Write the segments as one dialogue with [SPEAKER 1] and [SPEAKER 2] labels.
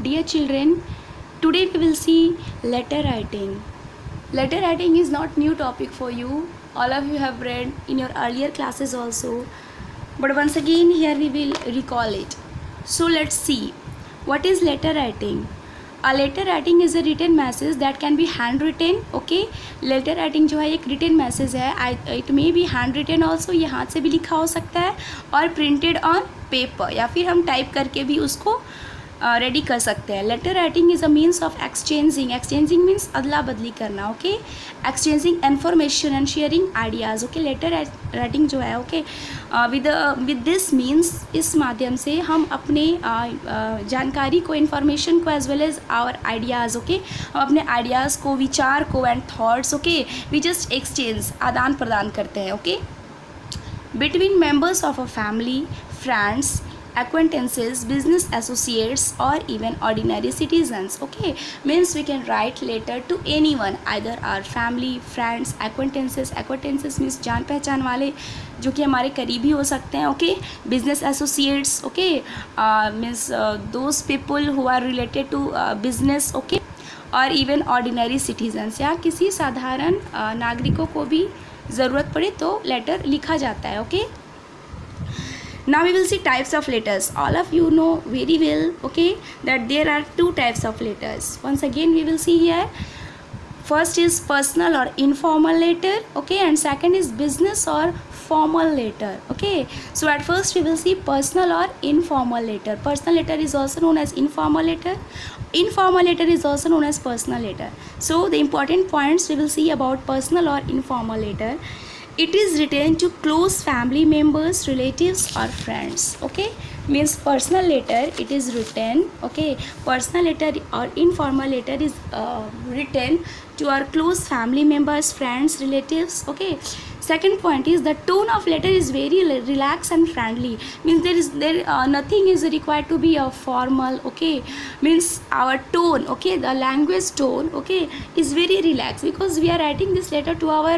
[SPEAKER 1] Dear children, today we will see letter writing. Letter writing is not new topic for you. All of you have read in your earlier classes also. But once again here we will recall it. So let's see. What is letter writing? A letter writing is a written message that can be handwritten. Okay, letter writing जो है एक written message है. It may be handwritten also. ये हाथ से भी लिखा हो सकता है और printed on paper या फिर हम टाइप करके भी उसको रेडी कर सकते हैं. Letter writing is a means of exchanging means अदला बदली करना. Okay, exchanging information and sharing ideas. Okay, letter writing जो है ओके विद दिस मीन्स इस माध्यम से हम अपने जानकारी को, इन्फॉर्मेशन को as well as our ideas. Okay, हम अपने आइडियाज़ को, विचार को and thoughts okay we just exchange, आदान प्रदान करते हैं. Okay, between members of a family, friends, acquaintances, business associates or even ordinary citizens. Okay, means we can write letter to anyone, either our family, friends, acquaintances means जान पहचान वाले जो कि हमारे करीबी हो सकते हैं. Okay, business associates okay means those people who are related to business. okay, और इवन ऑर्डिनरी सिटीजन्स या किसी साधारण नागरिकों को भी ज़रूरत पड़े तो लेटर लिखा जाता है. Okay, now we will see types of letters. All of you know very well okay that there are two types of letters. Once again we will see here. First is personal or informal letter. Okay, and second is business or formal letter. Okay, so at first we will see personal or informal letter. Personal letter is also known as informal letter. Informal letter is also known as personal letter. So the important points we will see about personal or informal letter. It is written to close family members, relatives or friends. Okay, means personal letter it is written. Okay, personal letter or informal letter is written to our close family members, friends, relatives. Okay, second point is the tone of letter is very relaxed and friendly. Means nothing is required to be a formal. Okay, means our tone, okay, the language tone okay is very relaxed because we are writing this letter to our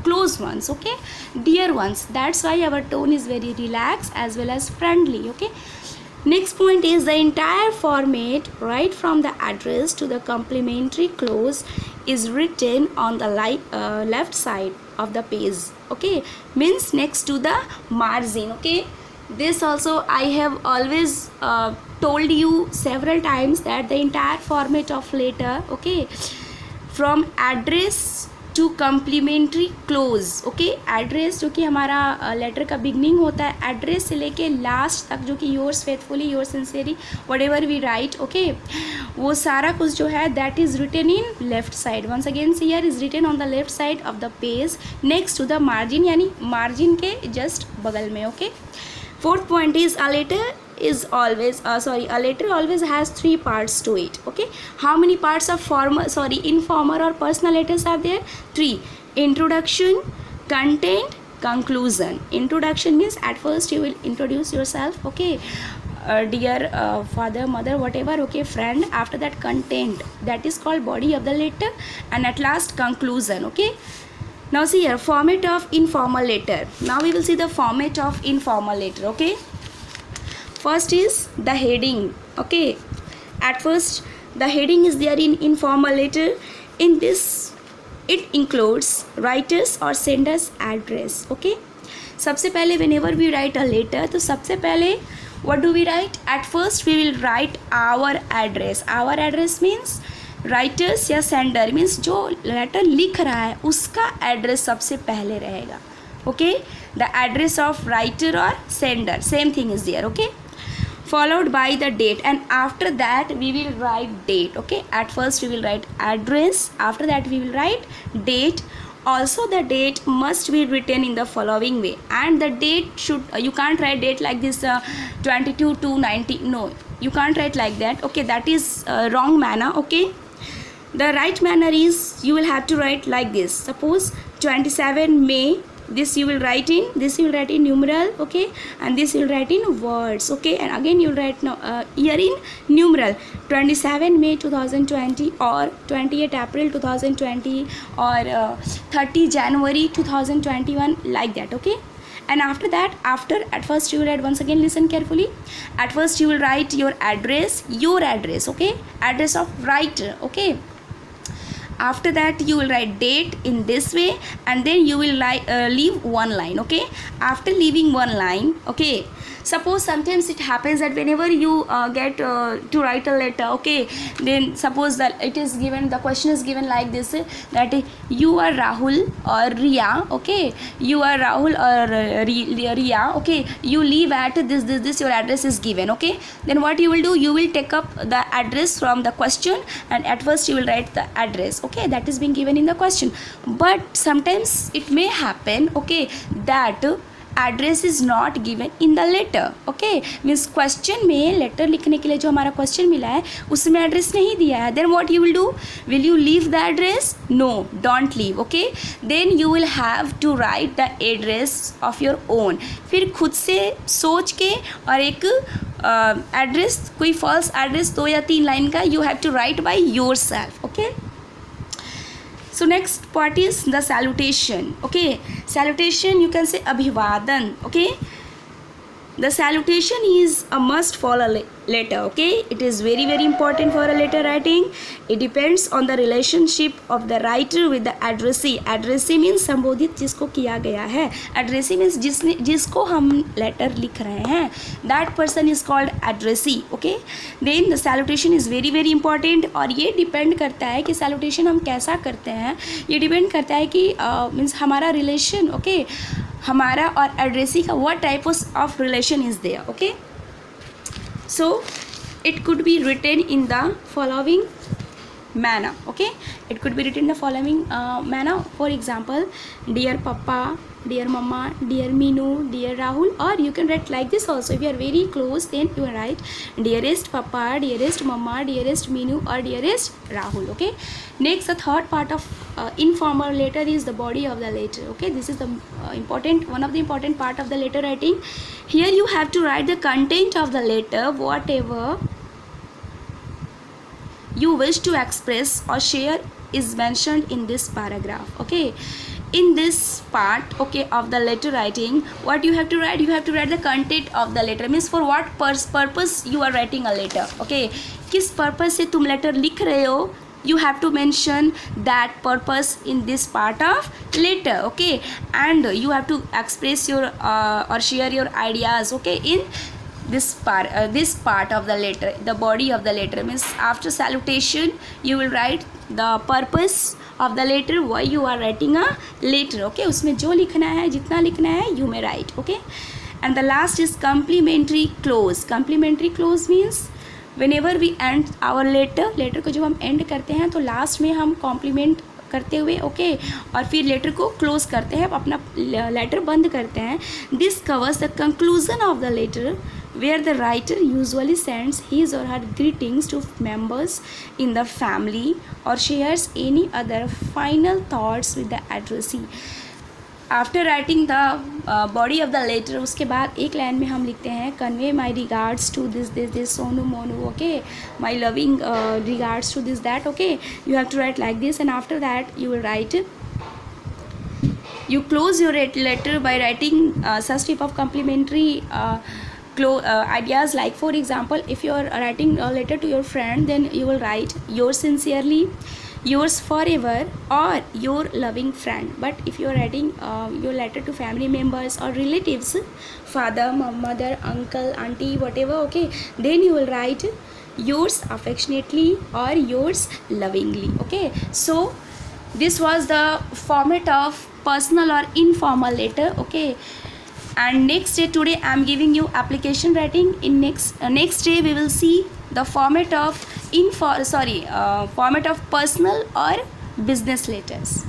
[SPEAKER 1] close ones. Okay, dear ones. That's why our tone is very relaxed as well as friendly. Okay, next point is the entire format right from the address to the complimentary close is written on the left side of the page. Okay, means next to the margin. Okay, this also I have always told you several times that the entire format of letter okay from address to complimentary close. Okay, address जो कि हमारा letter का beginning होता है, address से लेके last तक जो कि yours faithfully, your sincerely, whatever we write. Okay, वो सारा कुछ जो है that is written in left side. Once again here is written on the left side of the page next to the margin, यानी margin के just बगल में. Okay, fourth point is a letter is always a letter always has three parts to it. Okay, how many parts of informal or personal letters are there? Three: introduction, content, conclusion. Introduction means at first you will introduce yourself. Okay, dear father, mother, whatever. Okay, friend. After that, content, that is called body of the letter, and at last conclusion. Okay, now see here, format of informal letter. Now we will see the format of informal letter. Okay, first is the heading. Okay, at first the heading is there in informal letter. In this it includes writer's or sender's address. Okay, सबसे पहले whenever we write a letter तो सबसे पहले what do we write? At first we will write our address. Our address means writers या sender means जो letter लिख रहा है उसका address सबसे पहले रहेगा. Okay, the address of writer or sender, same thing is there. Okay, followed by the date, and after that we will write date. Okay, at first we will write address, after that we will write date. Also the date must be written in the following way, and the date should you can't write date like this 22 to 90. No, you can't write like that. Okay, that is wrong manner. Okay, the right manner is you will have to write like this. Suppose 27 May, this you will write in numeral. Okay, and this you will write in words. Okay, and again you will write year in numeral, 27 May 2020 or 28 April 2020 or 30 January 2021, like that. Okay, And after that, at first you will write, once again listen carefully, at first you will write your address, okay, address of writer, okay. After that you will write date in this way, and then you will leave one line, okay. After leaving one line, okay, suppose sometimes it happens that whenever you get to write a letter, okay, then suppose that it is given, the question is given like this, that you are Rahul or Riya, okay, you are Rahul or Riya, okay, you live at this, your address is given, okay. Then what you will do, you will take up the address from the question, and at first you will write the address, okay, that is being given in the question. But sometimes it may happen, okay, that address is not given in the letter, okay, means question में letter लिखने के लिए जो हमारा question मिला है उसमें address नहीं दिया है. Then what you will do, will you leave the address? No, don't leave, okay. Then you will have to write the address of your own. फिर खुद से सोच के और एक एड्रेस, कोई फॉल्स एड्रेस 2 या 3 लाइन का you have to write by yourself, okay. So next part is the salutation, okay. Salutation, you can say abhivadan, okay. The salutation is a must for a letter, okay. It is very very important for a letter writing. It depends on the relationship of the writer with the addressee. Addressee means संबोधित जिसको किया गया है. Addressee means जिसको हम letter लिख रहे हैं, that person is called addressee, okay. Then the salutation is very very important, और ये डिपेंड करता है कि salutation हम कैसा करते हैं. ये डिपेंड करता है कि मीन्स हमारा रिलेशन, ओके, हमारा और एड्रेसी का what type of relation is there, okay. So it could be written in the following manner, okay. It could be written in the following manner. For example, dear papa, dear mama, dear Minu, dear Rahul, or you can write like this also. If you are very close, then you write dearest papa, dearest mama, dearest Minu, or dearest Rahul, okay. Next, the third part of informal letter is the body of the letter, okay. This is the one of the important part of the letter writing. Here you have to write the content of the letter, whatever you wish to express or share is mentioned in this paragraph, okay. In this part, okay, of the letter writing, what you have to write, you have to write the content of the letter, means for what purpose you are writing a letter, okay. किस purpose से तुम letter लिख रहे हो, you have to mention that purpose in this part of letter, okay. And you have to express your or share your ideas, okay, in this part of the letter. The body of the letter means after salutation you will write the purpose of the letter, why you are writing a letter, okay. उसमें जो लिखना है, जितना लिखना है, you may write, okay. And the last is complimentary clause. Complimentary clause means whenever we end our letter को जब हम end करते हैं तो लास्ट में हम कॉम्प्लीमेंट करते हुए, ओके, और फिर लेटर को क्लोज करते हैं, अपना लेटर बंद करते हैं. This covers the conclusion of the letter where the writer usually sends his or her greetings to members in the family or shares any other final thoughts with the addressee. After writing the body of the letter, उसके बाद एक line में हम लिखते हैं convey my regards to this Sonu Monu, okay, my loving regards to this that, okay. You have to write like this, and after that you will write, you close your letter by writing such type of complimentary ideas, like for example, if you are writing a letter to your friend, then you will write yours sincerely, yours forever, or your loving friend. But if you are writing your letter to family members or relatives, father, mother, uncle, auntie, whatever, okay, then you will write yours affectionately or yours lovingly, okay. So this was the format of personal or informal letter, okay. And next day, today I am giving you application writing. In next day we will see the format of format of personal or business letters.